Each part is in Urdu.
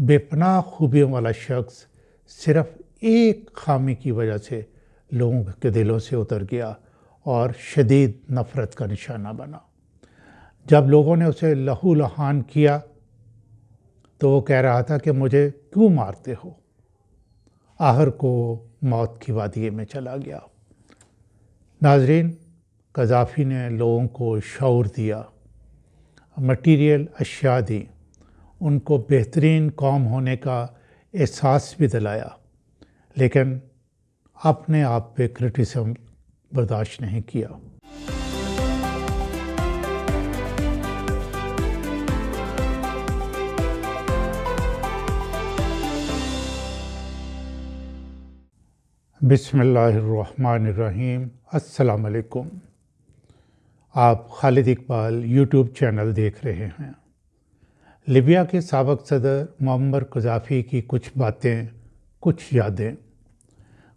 بے پناہ خوبیوں والا شخص صرف ایک خامی کی وجہ سے لوگوں کے دلوں سے اتر گیا اور شدید نفرت کا نشانہ بنا۔ جب لوگوں نے اسے لہو لہان کیا تو وہ کہہ رہا تھا کہ مجھے کیوں مارتے ہو؟ آخر کو موت کی وادی میں چلا گیا۔ ناظرین، قذافی نے لوگوں کو شعور دیا، مٹیریل اشیاء دی، ان کو بہترین قوم ہونے کا احساس بھی دلایا، لیکن اپنے آپ پہ کرٹیسزم برداشت نہیں کیا۔ بسم اللہ الرحمن الرحیم۔ السلام علیکم۔ آپ خالد اقبال یوٹیوب چینل دیکھ رہے ہیں۔ لیبیا کے سابق صدر معمر قذافی کی کچھ باتیں، کچھ یادیں،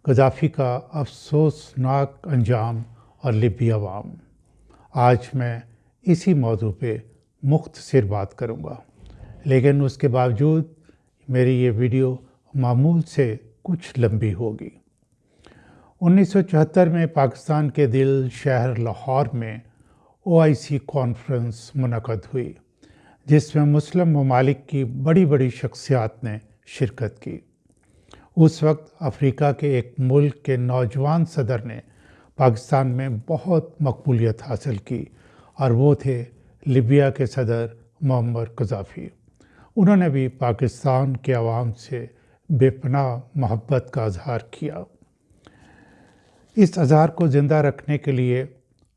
قذافی کا افسوسناک انجام اور لیبی عوام۔ آج میں اسی موضوع پہ مختصر بات کروں گا، لیکن اس کے باوجود میری یہ ویڈیو معمول سے کچھ لمبی ہوگی۔ 1974 میں پاکستان کے دل شہر لاہور میں OIC کانفرنس منعقد ہوئی، جس میں مسلم ممالک کی بڑی بڑی شخصیات نے شرکت کی۔ اس وقت افریقہ کے ایک ملک کے نوجوان صدر نے پاکستان میں بہت مقبولیت حاصل کی، اور وہ تھے لیبیا کے صدر معمر قذافی۔ انہوں نے بھی پاکستان کے عوام سے بے پناہ محبت کا اظہار کیا۔ اس اظہار کو زندہ رکھنے کے لیے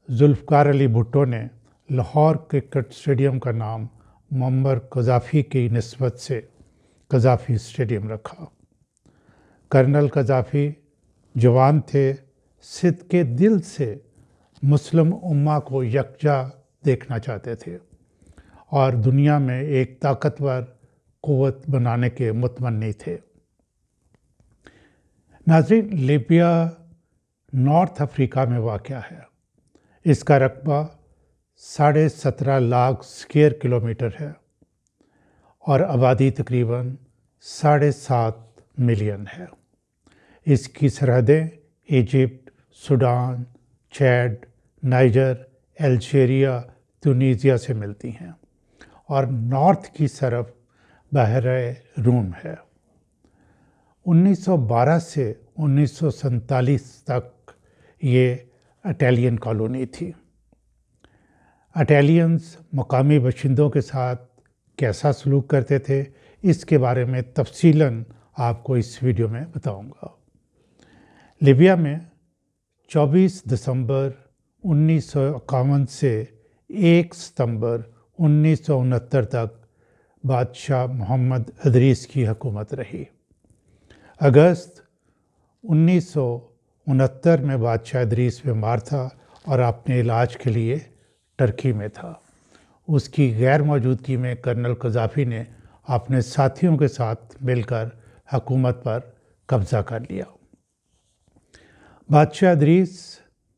ذوالفقار علی بھٹو نے لاہور کرکٹ اسٹیڈیم کا نام معمر قذافی کی نسبت سے قذافی اسٹیڈیم رکھا۔ کرنل قذافی جوان تھے، صدقے دل سے مسلم امہ کو یکجا دیکھنا چاہتے تھے اور دنیا میں ایک طاقتور قوت بنانے کے متمنی تھے۔ ناظرین، لیبیا نارتھ افریقہ میں واقع ہے۔ اس کا رقبہ 17.5 لاکھ اسکوائر کلومیٹر ہے اور آبادی تقریباً 7.5 ملین ہے۔ اس کی سرحدیں ایجپٹ، سوڈان، چیڈ، نائجر، الجیریا، تونیزیا سے ملتی ہیں، اور نارتھ کی طرف بحر روم ہے۔ 1912 سے 1947 تک یہ اٹالین کالونی تھی۔ اٹالینز مقامی باشندوں کے ساتھ کیسا سلوک کرتے تھے، اس کے بارے میں تفصیلاً آپ کو اس ویڈیو میں بتاؤں گا۔ لیبیا میں 24 دسمبر 1951 سے 1 ستمبر 1969 تک بادشاہ محمد ادریس کی حکومت رہی۔ اگست 1969 میں بادشاہ ادریس بیمار تھا اور اپنے علاج کے لیے ترکی میں تھا۔ اس کی غیر موجودگی میں کرنل قذافی نے اپنے ساتھیوں کے ساتھ مل کر حکومت پر قبضہ کر لیا۔ بادشاہ ادریس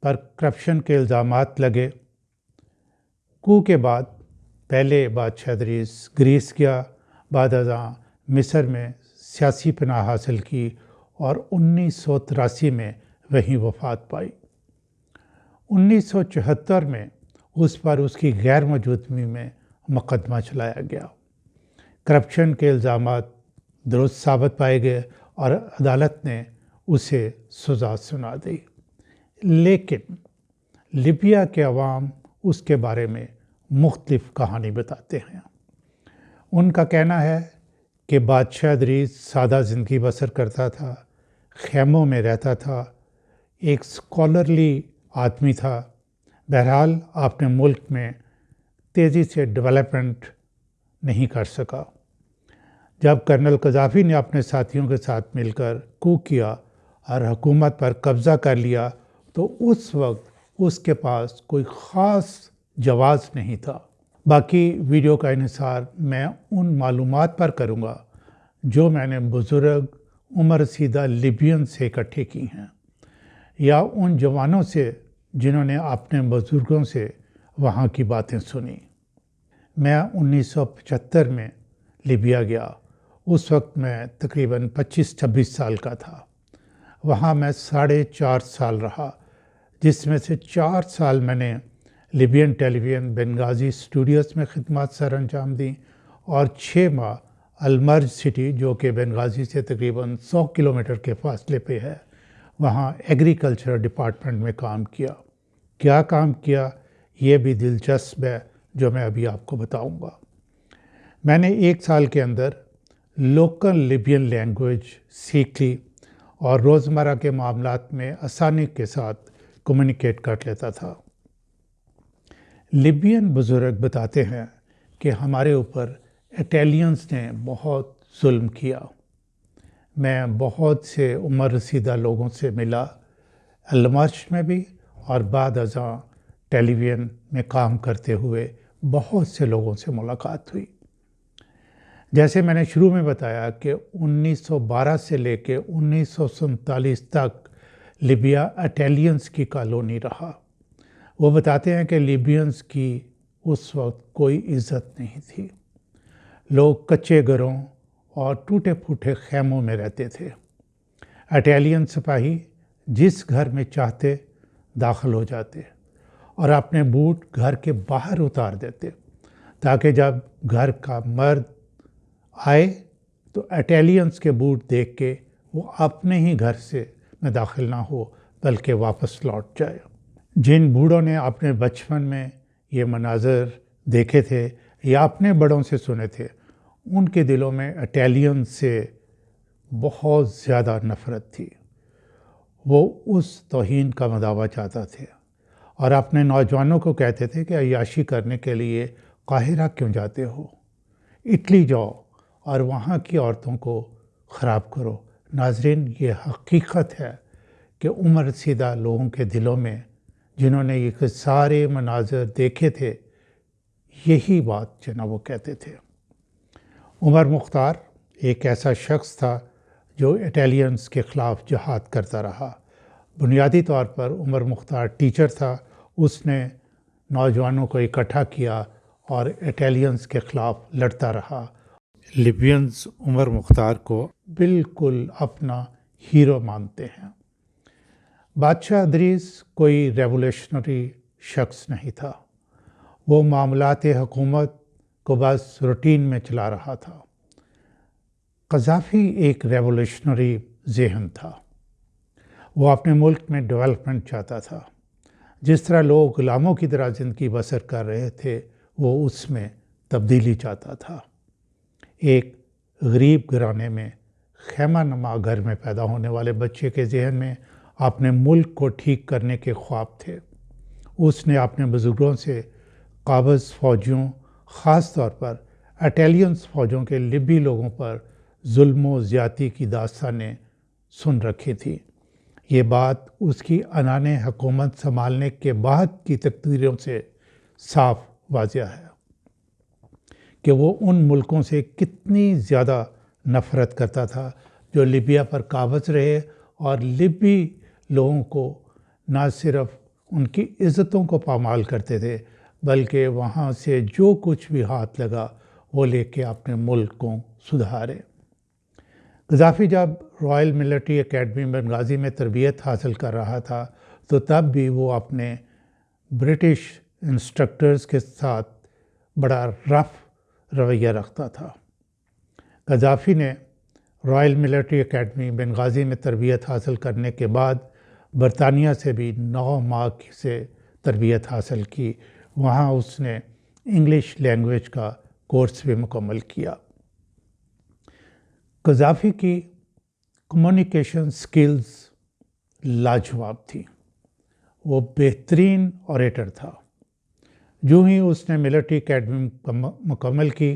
پر کرپشن کے الزامات لگے۔ کو کے بعد پہلے بادشاہ ادریس گریس گیا، بعد ازاں مصر میں سیاسی پناہ حاصل کی اور 1983 میں وہیں وفات پائی۔ 1974 میں اس پر اس کی غیر موجودگی میں مقدمہ چلایا گیا۔ کرپشن کے الزامات درست ثابت پائے گئے اور عدالت نے اسے سزا سنا دی، لیکن لیبیا کے عوام اس کے بارے میں مختلف کہانی بتاتے ہیں۔ ان کا کہنا ہے کہ بادشاہ ادریس سادہ زندگی بسر کرتا تھا، خیموں میں رہتا تھا، ایک اسکالرلی آدمی تھا۔ بہرحال اپنے ملک میں تیزی سے ڈیولپمنٹ نہیں کر سکا۔ جب کرنل قذافی نے اپنے ساتھیوں کے ساتھ مل کر کو کیا اور حکومت پر قبضہ کر لیا تو اس وقت اس کے پاس کوئی خاص جواز نہیں تھا۔ باقی ویڈیو کا انحصار میں ان معلومات پر کروں گا جو میں نے بزرگ عمر رسیدہ لیبین سے اکٹھے کی ہیں، یا ان جوانوں سے جنہوں نے اپنے بزرگوں سے وہاں کی باتیں سنی۔ میں 1975 میں لیبیا گیا۔ اس وقت میں تقریباً 25-26 سال کا تھا۔ وہاں میں 4.5 سال رہا، جس میں سے 4 سال میں نے لیبین ٹیلی ویژن بنغازی اسٹوڈیوز میں خدمات سر انجام دیں، اور 6 ماہ المرج سٹی جو کہ بنغازی سے تقریباً 100 کلومیٹر کے فاصلے پہ ہے، وہاں ایگریکلچر ڈپارٹمنٹ میں کام کیا۔ کیا کام کیا یہ بھی دلچسپ ہے، جو میں ابھی آپ کو بتاؤں گا۔ میں نے 1 سال کے اندر لوکل لیبین لینگویج سیکھ لی اور روزمرہ کے معاملات میں آسانی کے ساتھ کمیونیکیٹ کر لیتا تھا۔ لیبین بزرگ بتاتے ہیں کہ ہمارے اوپر اٹیلینز نے بہت ظلم کیا۔ میں بہت سے عمر رسیدہ لوگوں سے ملا، المرج میں بھی، اور بعد ازاں ٹیلی ویژن میں کام کرتے ہوئے بہت سے لوگوں سے ملاقات ہوئی۔ جیسے میں نے شروع میں بتایا کہ 1912 سے لے کے 1947 تک لیبیا اٹیلینز کی کالونی رہا۔ وہ بتاتے ہیں کہ لیبینز کی اس وقت کوئی عزت نہیں تھی۔ لوگ کچے گھروں اور ٹوٹے پھوٹے خیموں میں رہتے تھے۔ اٹیلین سپاہی جس گھر میں چاہتے داخل ہو جاتے اور اپنے بوٹ گھر کے باہر اتار دیتے، تاکہ جب گھر کا مرد آئے تو اٹیلینز کے بوٹ دیکھ کے وہ اپنے ہی گھر سے میں داخل نہ ہو بلکہ واپس لوٹ جائے۔ جن بوڑھوں نے اپنے بچپن میں یہ مناظر دیکھے تھے یا اپنے بڑوں سے سنے تھے، ان کے دلوں میں اٹیلین سے بہت زیادہ نفرت تھی۔ وہ اس توہین کا مداوع چاہتا تھے اور اپنے نوجوانوں کو کہتے تھے کہ عیاشی کرنے کے لیے قاہرہ کیوں جاتے ہو، اٹلی جاؤ اور وہاں کی عورتوں کو خراب کرو۔ ناظرین، یہ حقیقت ہے کہ عمر رسیدہ لوگوں کے دلوں میں، جنہوں نے یہ سارے مناظر دیکھے تھے، یہی بات جو نا وہ کہتے تھے۔ عمر مختار ایک ایسا شخص تھا جو اٹیلینز کے خلاف جہاد کرتا رہا۔ بنیادی طور پر عمر مختار ٹیچر تھا۔ اس نے نوجوانوں کو اکٹھا کیا اور اٹیلینز کے خلاف لڑتا رہا۔ لیبینز عمر مختار کو بالکل اپنا ہیرو مانتے ہیں۔ بادشاہ ادریس کوئی ریولیشنری شخص نہیں تھا۔ وہ معاملات حکومت کو بس روٹین میں چلا رہا تھا۔ قذافی ایک ریولیشنری ذہن تھا۔ وہ اپنے ملک میں ڈیولپمنٹ چاہتا تھا۔ جس طرح لوگ غلاموں کی طرح زندگی بسر کر رہے تھے، وہ اس میں تبدیلی چاہتا تھا۔ ایک غریب گھرانے میں خیمہ نما گھر میں پیدا ہونے والے بچے کے ذہن میں اپنے ملک کو ٹھیک کرنے کے خواب تھے۔ اس نے اپنے بزرگوں سے قابض فوجیوں، خاص طور پر اٹیلینز فوجوں کے لیبی لوگوں پر ظلم و زیادتی کی داستانیں سن رکھی تھی۔ یہ بات اس کی عنان حکومت سنبھالنے کے بعد کی تقریروں سے صاف واضح ہے کہ وہ ان ملکوں سے کتنی زیادہ نفرت کرتا تھا جو لیبیا پر قابض رہے اور لیبی لوگوں کو نہ صرف ان کی عزتوں کو پامال کرتے تھے، بلکہ وہاں سے جو کچھ بھی ہاتھ لگا وہ لے کے اپنے ملک کو سدھارے۔ قذافی جب رائل ملٹری اکیڈمی بنغازی میں تربیت حاصل کر رہا تھا تو تب بھی وہ اپنے برٹش انسٹرکٹرز کے ساتھ بڑا رف رویہ رکھتا تھا۔ قذافی نے رائل ملٹری اکیڈمی بنغازی میں تربیت حاصل کرنے کے بعد برطانیہ سے بھی 9 ماہ سے تربیت حاصل کی۔ وہاں اس نے انگلش لینگویج کا کورس بھی مکمل کیا۔ قذافی کی کمیونیکیشن سکلز لاجواب تھی۔ وہ بہترین اوریٹر تھا۔ جو ہی اس نے ملٹری اکیڈمی مکمل کی،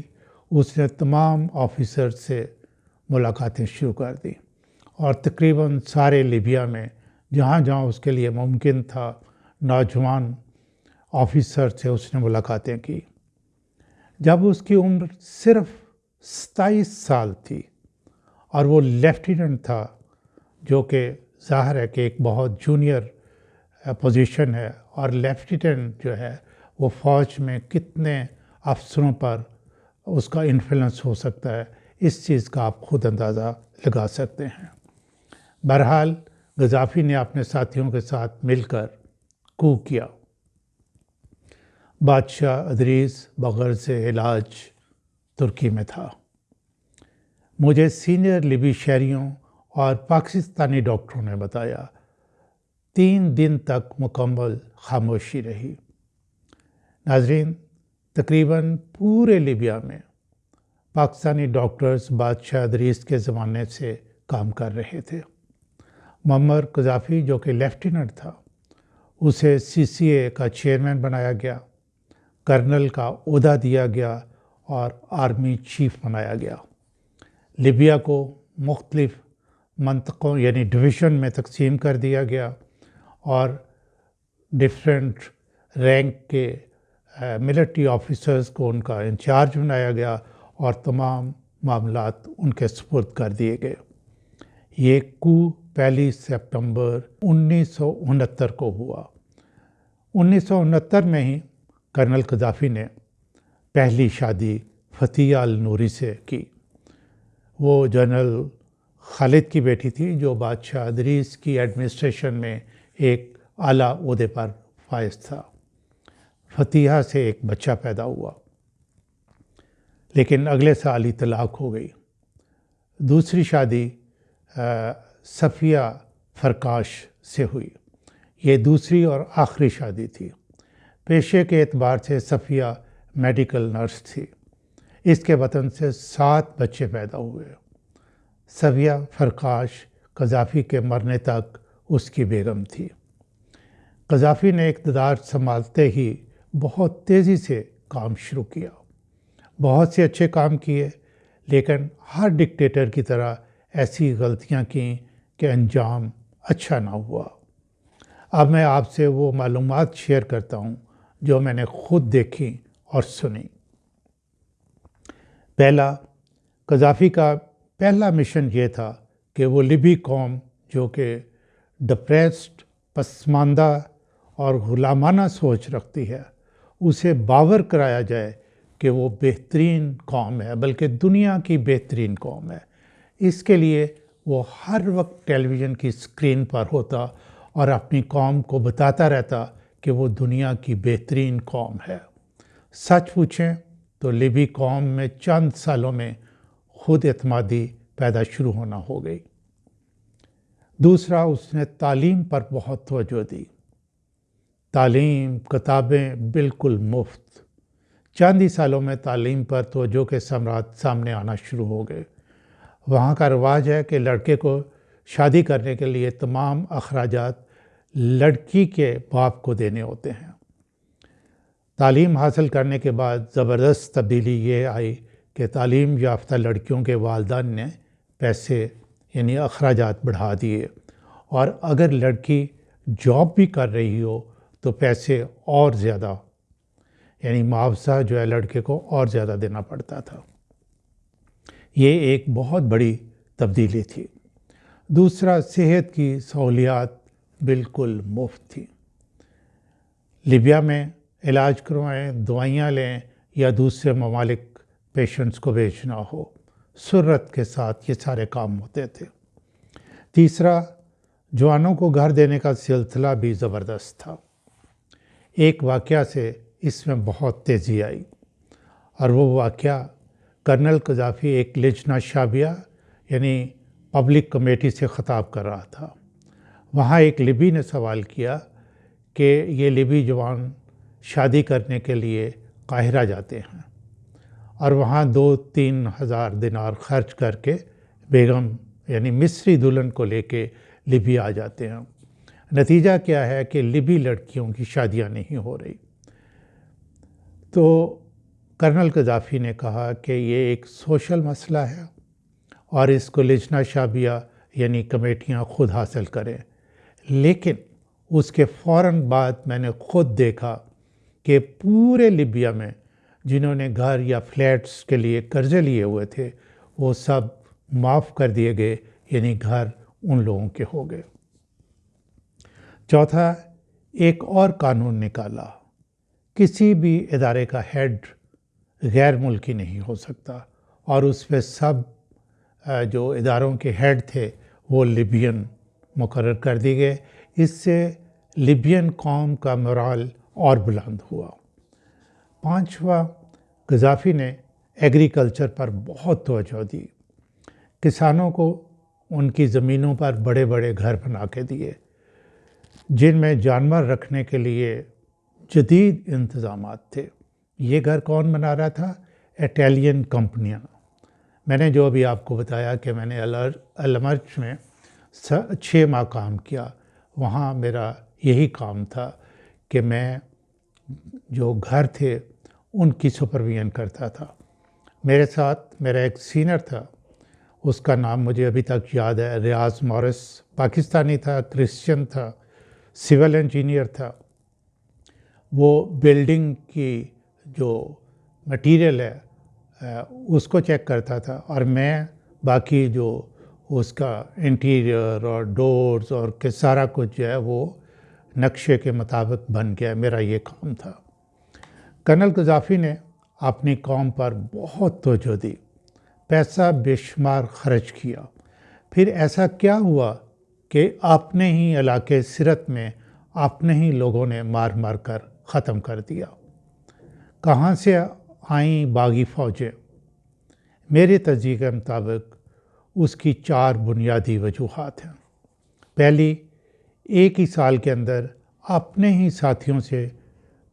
اس نے تمام آفیسر سے ملاقاتیں شروع کر دیں اور تقریباً سارے لیبیا میں جہاں جہاں اس کے لیے ممکن تھا نوجوان آفیسر سے اس نے ملاقاتیں کی۔ جب اس کی عمر صرف 27 سال تھی اور وہ لیفٹیننٹ تھا، جو کہ ظاہر ہے کہ ایک بہت جونیئر پوزیشن ہے، اور لیفٹیننٹ جو ہے وہ فوج میں کتنے افسروں پر اس کا انفلوئنس ہو سکتا ہے، اس چیز کا آپ خود اندازہ لگا سکتے ہیں۔ بہرحال غدافی نے اپنے ساتھیوں کے ساتھ مل کر کو کیا۔ بادشاہ ادریس بغرض علاج ترکی میں تھا۔ مجھے سینئر لیبی شہریوں اور پاکستانی ڈاکٹروں نے بتایا 3 دن تک مکمل خاموشی رہی۔ ناظرین، تقریباً پورے لیبیا میں پاکستانی ڈاکٹرز بادشاہ ادریس کے زمانے سے کام کر رہے تھے۔ معمر قذافی جو کہ لیفٹیننٹ تھا، اسے CCA کا چیئرمین بنایا گیا، کرنل کا عہدہ دیا گیا اور آرمی چیف بنایا گیا۔ لیبیا کو مختلف منطقوں یعنی ڈویژن میں تقسیم کر دیا گیا اور ڈفرینٹ رینک کے ملٹری آفیسرز کو ان کا انچارج بنایا گیا اور تمام معاملات ان کے سپرد کر دیے گئے۔ یہ کو 1 سپتمبر 1969 کو ہوا۔ 1969 میں ہی کرنل قذافی نے پہلی شادی فتح النوری سے کی۔ وہ جنرل خالد کی بیٹی تھی جو بادشاہ ادریس کی ایڈمنسٹریشن میں ایک اعلیٰ عہدے پر فائز تھا۔ فتح سے ایک بچہ پیدا ہوا، لیکن اگلے سال ہی طلاق ہو گئی۔ دوسری شادی صفیہ فرکاش سے ہوئی۔ یہ دوسری اور آخری شادی تھی۔ پیشے کے اعتبار سے صفیہ میڈیکل نرس تھی۔ اس کے وطن سے 7 بچے پیدا ہوئے۔ صفیہ فرکاش قذافی کے مرنے تک اس کی بیگم تھی۔ قذافی نے اقتدار سنبھالتے ہی بہت تیزی سے کام شروع کیا۔ بہت سے اچھے کام کیے، لیکن ہر ڈکٹیٹر کی طرح ایسی غلطیاں کیں کہ انجام اچھا نہ ہوا۔ اب میں آپ سے وہ معلومات شیئر کرتا ہوں جو میں نے خود دیکھی اور سنی۔ پہلا، قذافی کا پہلا مشن یہ تھا کہ وہ لیبی قوم جو کہ ڈپریسڈ، پسماندہ اور غلامانہ سوچ رکھتی ہے، اسے باور کرایا جائے کہ وہ بہترین قوم ہے، بلکہ دنیا کی بہترین قوم ہے۔ اس کے لیے وہ ہر وقت ٹیلی ویژن کی اسکرین پر ہوتا اور اپنی قوم کو بتاتا رہتا کہ وہ دنیا کی بہترین قوم ہے۔ سچ پوچھیں تو لیبی قوم میں چند سالوں میں خود اعتمادی پیدا شروع ہونا ہو گئی۔ دوسرا، اس نے تعلیم پر بہت توجہ دی۔ تعلیم، کتابیں بالکل مفت۔ چند ہی سالوں میں تعلیم پر توجہ کے ثمرات سامنے آنا شروع ہو گئے۔ وہاں کا رواج ہے کہ لڑکے کو شادی کرنے کے لیے تمام اخراجات لڑکی کے باپ کو دینے ہوتے ہیں۔ تعلیم حاصل کرنے کے بعد زبردست تبدیلی یہ آئی کہ تعلیم یافتہ لڑکیوں کے والدین نے پیسے یعنی اخراجات بڑھا دیے، اور اگر لڑکی جاب بھی کر رہی ہو تو پیسے اور زیادہ یعنی معاوضہ جو ہے لڑکے کو اور زیادہ دینا پڑتا تھا۔ یہ ایک بہت بڑی تبدیلی تھی۔ دوسرا، صحت کی سہولیات بالکل مفت تھی۔ لیبیا میں علاج کروائیں، دوائیاں لیں یا دوسرے ممالک پیشنٹس کو بھیجنا ہو، سرعت کے ساتھ یہ سارے کام ہوتے تھے۔ تیسرا، جوانوں کو گھر دینے کا سلسلہ بھی زبردست تھا۔ ایک واقعہ سے اس میں بہت تیزی آئی، اور وہ واقعہ کرنل قذافی ایک لجنہ شعبیہ یعنی پبلک کمیٹی سے خطاب کر رہا تھا۔ وہاں ایک لیبی نے سوال کیا کہ یہ لیبی جوان شادی کرنے کے لیے قاہرہ جاتے ہیں اور وہاں 2-3 ہزار دینار خرچ کر کے بیگم یعنی مصری دلہن کو لے کے لیبی آ جاتے ہیں۔ نتیجہ کیا ہے کہ لیبی لڑکیوں کی شادیاں نہیں ہو رہی۔ تو کرنل قذافی نے کہا کہ یہ ایک سوشل مسئلہ ہے اور اس کو لجنہ شعبیہ یعنی کمیٹیاں خود حاصل کریں۔ لیکن اس کے فوراً بعد میں نے خود دیکھا کہ پورے لیبیا میں جنہوں نے گھر یا فلیٹس کے لیے قرضے لیے ہوئے تھے وہ سب معاف کر دیے گئے، یعنی گھر ان لوگوں کے ہو گئے۔ چوتھا، ایک اور قانون نکالا، کسی بھی ادارے کا ہیڈ غیر ملکی نہیں ہو سکتا، اور اس پہ سب جو اداروں کے ہیڈ تھے وہ لیبین مقرر کر دی گئے۔ اس سے لیبین قوم کا مورال اور بلند ہوا۔ پانچواں، قذافی نے ایگریکلچر پر بہت توجہ دی۔ کسانوں کو ان کی زمینوں پر بڑے بڑے گھر بنا کے دیے، جن میں جانور رکھنے کے لیے جدید انتظامات تھے۔ یہ گھر کون بنا رہا تھا؟ اٹیلین کمپنیاں۔ میں نے جو ابھی آپ کو بتایا کہ میں نے المرچ میں 6 ماہ کام کیا، وہاں میرا یہی کام تھا کہ میں جو گھر تھے ان کی سپرویژن کرتا تھا۔ میرے ساتھ میرا ایک سینئر تھا، اس کا نام مجھے ابھی تک یاد ہے، ریاض مورس، پاکستانی تھا، کرسچن تھا، سول انجینئر تھا۔ وہ بلڈنگ کی جو مٹیریل ہے اس کو چیک کرتا تھا، اور میں باقی جو اس کا انٹیریئر اور ڈورز اور سارا کچھ جو ہے وہ نقشے کے مطابق بن گیا۔ میرا یہ کام تھا۔ کرنل قذافی نے اپنی قوم پر بہت توجہ دی، پیسہ بے شمار خرچ کیا۔ پھر ایسا کیا ہوا کہ اپنے ہی علاقے سرت میں اپنے ہی لوگوں نے مار مار کر ختم کر دیا۔ کہاں سے آئیں باغی فوجیں؟ میری تجزیے کے مطابق اس کی 4 بنیادی وجوہات ہیں۔ پہلی، ایک ہی سال کے اندر اپنے ہی ساتھیوں سے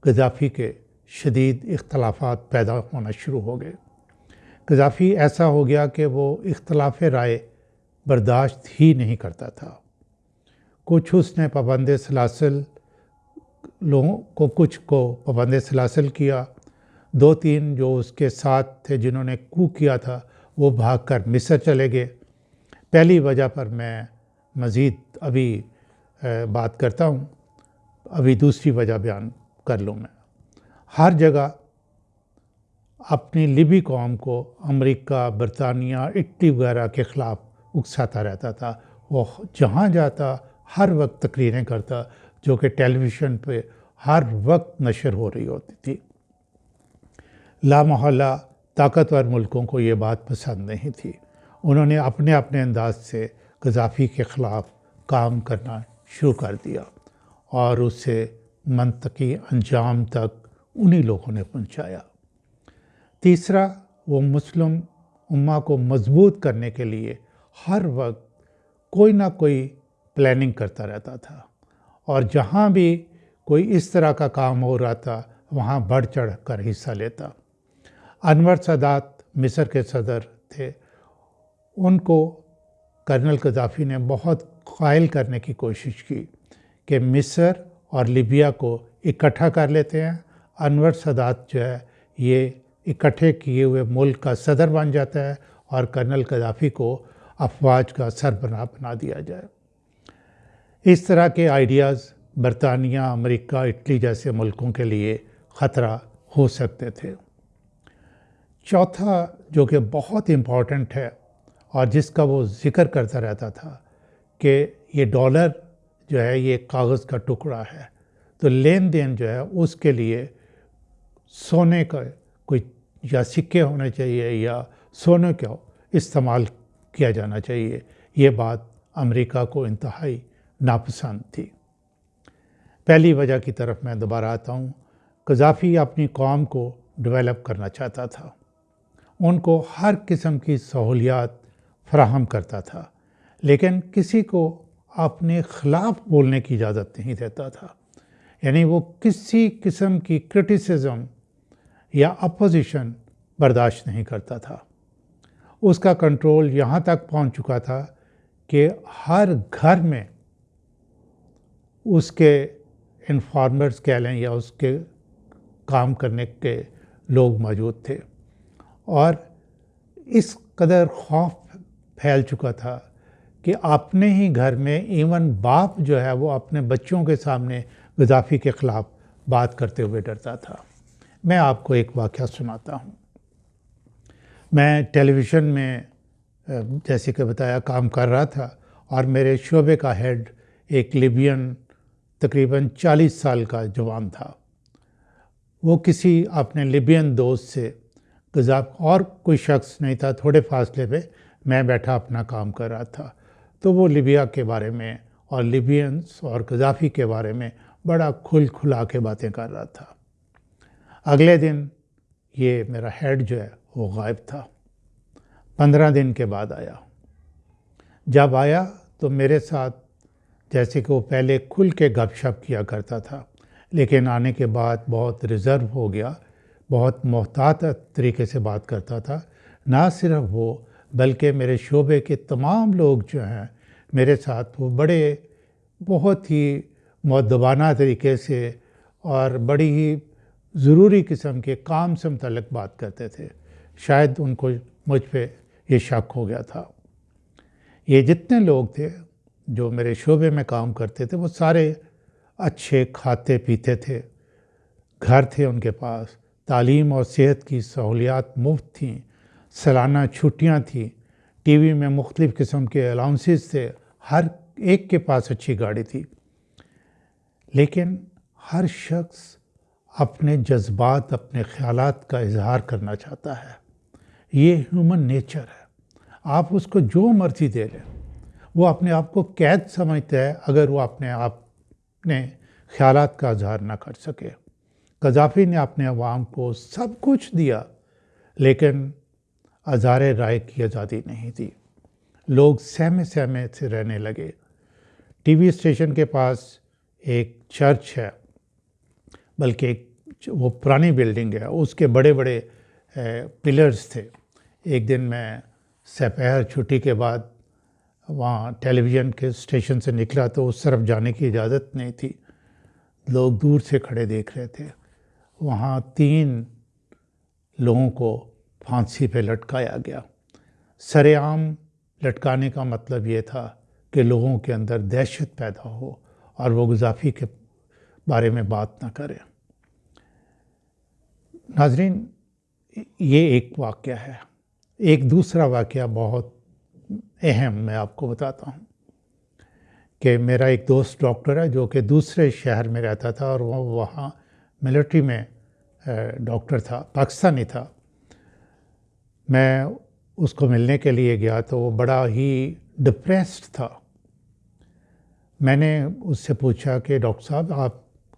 قذافی کے شدید اختلافات پیدا ہونا شروع ہو گئے۔ قذافی ایسا ہو گیا کہ وہ اختلاف رائے برداشت ہی نہیں کرتا تھا۔ کچھ اس نے پابند سلاسل لوگوں کو کچھ کو پابند سلاسل کیا۔ 2-3 جو اس کے ساتھ تھے جنہوں نے کو کیا تھا وہ بھاگ کر مصر چلے گئے۔ پہلی وجہ پر میں مزید ابھی بات کرتا ہوں، ابھی دوسری وجہ بیان کر لوں میں۔ ہر جگہ اپنی لیبی قوم کو امریکہ، برطانیہ، اٹلی وغیرہ کے خلاف اکساتا رہتا تھا۔ وہ جہاں جاتا ہر وقت تقریریں کرتا، جو کہ ٹیلی ویژن پہ ہر وقت نشر ہو رہی ہوتی تھی۔ لامحالہ طاقتور ملکوں کو یہ بات پسند نہیں تھی۔ انہوں نے اپنے اپنے انداز سے قذافی کے خلاف کام کرنا شروع کر دیا، اور اسے منطقی انجام تک انہی لوگوں نے پہنچایا۔ تیسرا، وہ مسلم امہ کو مضبوط کرنے کے لیے ہر وقت کوئی نہ کوئی پلاننگ کرتا رہتا تھا، اور جہاں بھی کوئی اس طرح کا کام ہو رہا تھا وہاں بڑھ چڑھ کر حصہ لیتا۔ انور سادات مصر کے صدر تھے، ان کو کرنل قذافی نے بہت قائل کرنے کی کوشش کی کہ مصر اور لیبیا کو اکٹھا کر لیتے ہیں، انور سادات جو ہے یہ اکٹھے کیے ہوئے ملک کا صدر بن جاتا ہے، اور کرنل قذافی کو افواج کا سربراہ بنا دیا جائے۔ اس طرح کے آئیڈیاز برطانیہ، امریکہ، اٹلی جیسے ملکوں کے لیے خطرہ ہو سکتے تھے۔ چوتھا، جو کہ بہت امپورٹنٹ ہے اور جس کا وہ ذکر کرتا رہتا تھا، کہ یہ ڈالر جو ہے یہ کاغذ کا ٹکڑا ہے، تو لین دین جو ہے اس کے لیے سونے کا کوئی یا سکے ہونے چاہیے یا سونے کا استعمال کیا جانا چاہیے۔ یہ بات امریکہ کو انتہائی ناپسند تھی۔ پہلی وجہ کی طرف میں دوبارہ آتا ہوں۔ قذافی اپنی قوم کو ڈیولپ کرنا چاہتا تھا، ان کو ہر قسم کی سہولیات فراہم کرتا تھا، لیکن کسی کو اپنے خلاف بولنے کی اجازت نہیں دیتا تھا۔ یعنی وہ کسی قسم کی کرٹیسزم یا اپوزیشن برداشت نہیں کرتا تھا۔ اس کا کنٹرول یہاں تک پہنچ چکا تھا کہ ہر گھر میں اس کے انفارمرز کہہ لیں یا اس کے کام کرنے کے لوگ موجود تھے، اور اس قدر خوف پھیل چکا تھا کہ اپنے ہی گھر میں ایون باپ جو ہے وہ اپنے بچوں کے سامنے قذافی کے خلاف بات کرتے ہوئے ڈرتا تھا۔ میں آپ کو ایک واقعہ سناتا ہوں۔ میں ٹیلی ویژن میں جیسے کہ بتایا کام کر رہا تھا، اور میرے شعبے کا ہیڈ ایک لیبین تقریباً 40 سال کا جوان تھا۔ وہ کسی اپنے لیبین دوست سے اور کوئی شخص نہیں تھا، تھوڑے فاصلے پہ میں بیٹھا اپنا کام کر رہا تھا، تو وہ لیبیا کے بارے میں اور لیبینز اور قذافی کے بارے میں بڑا کھلا کے باتیں کر رہا تھا۔ اگلے دن یہ میرا ہیڈ جو ہے وہ غائب تھا۔ 15 دن کے بعد آیا۔ جب آیا تو میرے ساتھ جیسے کہ وہ پہلے کھل کے گپ شپ کیا کرتا تھا، لیکن آنے کے بعد بہت ریزرو ہو گیا، بہت محتاط طریقے سے بات کرتا تھا۔ نہ صرف وہ بلکہ میرے شعبے کے تمام لوگ جو ہیں میرے ساتھ وہ بہت ہی مؤدبانہ طریقے سے اور بڑی ہی ضروری قسم کے کام سے متعلق بات کرتے تھے۔ شاید ان کو مجھ پہ یہ شک ہو گیا تھا۔ یہ جتنے لوگ تھے جو میرے شعبے میں کام کرتے تھے وہ سارے اچھے کھاتے پیتے تھے، گھر تھے ان کے پاس، تعلیم اور صحت کی سہولیات مفت تھیں، سالانہ چھٹیاں تھیں، ٹی وی میں مختلف قسم کے الاؤنسز تھے، ہر ایک کے پاس اچھی گاڑی تھی۔ لیکن ہر شخص اپنے جذبات، اپنے خیالات کا اظہار کرنا چاہتا ہے۔ یہ ہیومن نیچر ہے۔ آپ اس کو جو مرضی دے لیں، وہ اپنے آپ کو قید سمجھتا ہے اگر وہ اپنے خیالات کا اظہار نہ کر سکے۔ قذافی نے اپنے عوام کو سب کچھ دیا، لیکن اظہار رائے کی آزادی نہیں دی۔ لوگ سہمے سے رہنے لگے۔ ٹی وی اسٹیشن کے پاس ایک چرچ ہے، بلکہ وہ پرانی بلڈنگ ہے، اس کے بڑے بڑے پلرز تھے۔ ایک دن میں سپہر چھٹی کے بعد وہاں ٹیلی ویژن کے اسٹیشن سے نکلا تو اس طرف جانے کی اجازت نہیں تھی، لوگ دور سے کھڑے دیکھ رہے تھے۔ وہاں 3 لوگوں کو پھانسی پہ لٹکایا گیا۔ سر عام لٹکانے کا مطلب یہ تھا کہ لوگوں کے اندر دہشت پیدا ہو اور وہ قذافی کے بارے میں بات نہ کریں۔ ناظرین، یہ ایک واقعہ ہے۔ ایک دوسرا واقعہ بہت اہم میں آپ کو بتاتا ہوں کہ میرا ایک دوست ڈاکٹر ہے جو کہ دوسرے شہر میں رہتا تھا اور وہ وہاں ملٹری میں ڈاکٹر تھا، پاکستانی تھا۔ میں اس کو ملنے کے لیے گیا تو وہ بڑا ہی ڈپریسڈ تھا۔ میں نے اس سے پوچھا کہ ڈاکٹر صاحب آپ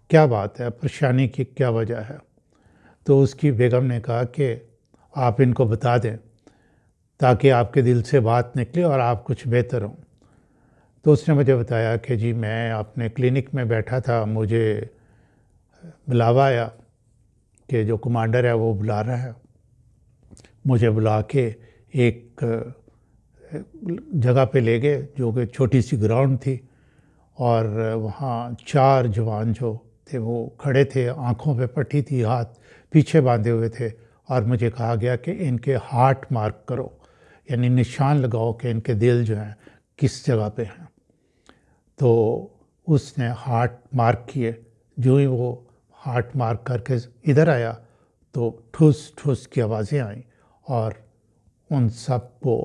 کیا بات ہے، پریشانی کی کیا وجہ ہے؟ تو اس کی بیگم نے کہا کہ آپ ان کو بتا دیں تاکہ آپ کے دل سے بات نکلے اور آپ کچھ بہتر ہوں۔ تو اس نے مجھے بتایا کہ جی میں اپنے کلینک میں بیٹھا تھا، مجھے بلاوا آیا کہ جو کمانڈر ہے وہ بلا رہا ہے۔ مجھے بلا کے ایک جگہ پہ لے گئے جو کہ چھوٹی سی گراؤنڈ تھی، اور وہاں 4 جوان جو تھے وہ کھڑے تھے، آنکھوں پہ پٹی تھی، ہاتھ پیچھے باندھے ہوئے تھے، اور مجھے کہا گیا کہ ان کے ہارٹ مارک کرو، یعنی نشان لگاؤ کہ ان کے دل جو ہیں کس جگہ پہ ہیں۔ تو اس نے ہارٹ مارک کیے۔ جو ہی وہ ہارٹ مارک کر کے ادھر آیا تو ٹھوس ٹھوس کی آوازیں آئیں اور ان سب کو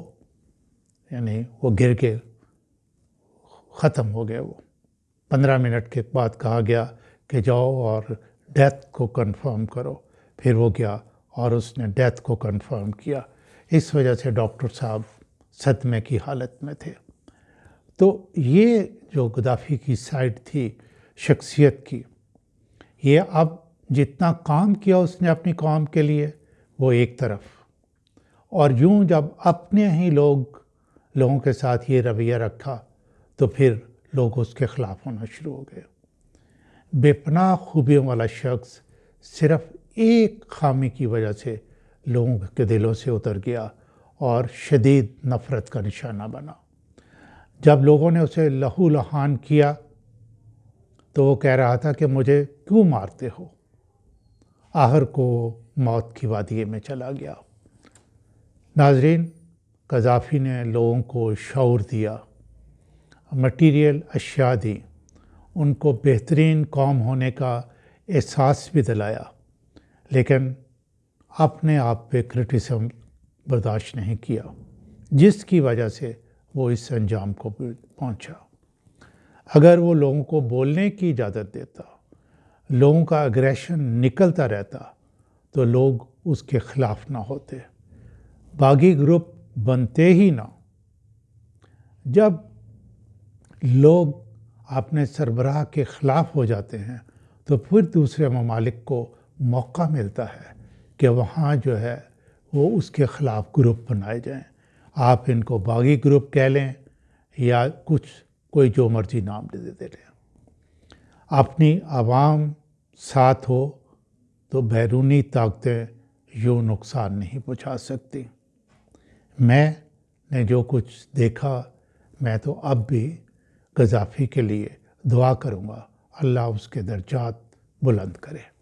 یعنی وہ گر کے ختم ہو گئے۔ وہ 15 منٹ کے بعد کہا گیا کہ جاؤ اور ڈیتھ کو کنفرم کرو۔ پھر وہ گیا اور اس نے ڈیتھ کو کنفرم کیا۔ اس وجہ سے ڈاکٹر صاحب صدمے کی حالت میں تھے۔ تو یہ جو قذافی کی سائڈ تھی شخصیت کی، یہ اب جتنا کام کیا اس نے اپنی قوم کے لیے وہ ایک طرف، اور یوں جب اپنے ہی لوگوں کے ساتھ یہ رویہ رکھا تو پھر لوگ اس کے خلاف ہونا شروع ہو گئے۔ بے پناہ خوبیوں والا شخص صرف ایک خامی کی وجہ سے لوگوں کے دلوں سے اتر گیا اور شدید نفرت کا نشانہ بنا۔ جب لوگوں نے اسے لہو لہان کیا تو وہ کہہ رہا تھا کہ مجھے کیوں مارتے ہو؟ آخر کو موت کی وادی میں چلا گیا۔ ناظرین، قذافی نے لوگوں کو شعور دیا، مٹیریل اشیاء دی، ان کو بہترین قوم ہونے کا احساس بھی دلایا، لیکن اپنے آپ پہ کرٹیسزم برداشت نہیں کیا، جس کی وجہ سے وہ اس انجام کو پہنچا۔ اگر وہ لوگوں کو بولنے کی اجازت دیتا، لوگوں کا اگریشن نکلتا رہتا، تو لوگ اس کے خلاف نہ ہوتے، باغی گروپ بنتے ہی نہ۔ جب لوگ اپنے سربراہ کے خلاف ہو جاتے ہیں تو پھر دوسرے ممالک کو موقع ملتا ہے کہ وہاں جو ہے وہ اس کے خلاف گروپ بنائے جائیں۔ آپ ان کو باغی گروپ کہہ لیں یا کوئی جو مرضی نام دے لیں، اپنی عوام ساتھ ہو تو بیرونی طاقتیں یوں نقصان نہیں پہنچا سکتی۔ میں نے جو کچھ دیکھا، میں تو اب بھی قذافی کے لیے دعا کروں گا، اللہ اس کے درجات بلند کرے۔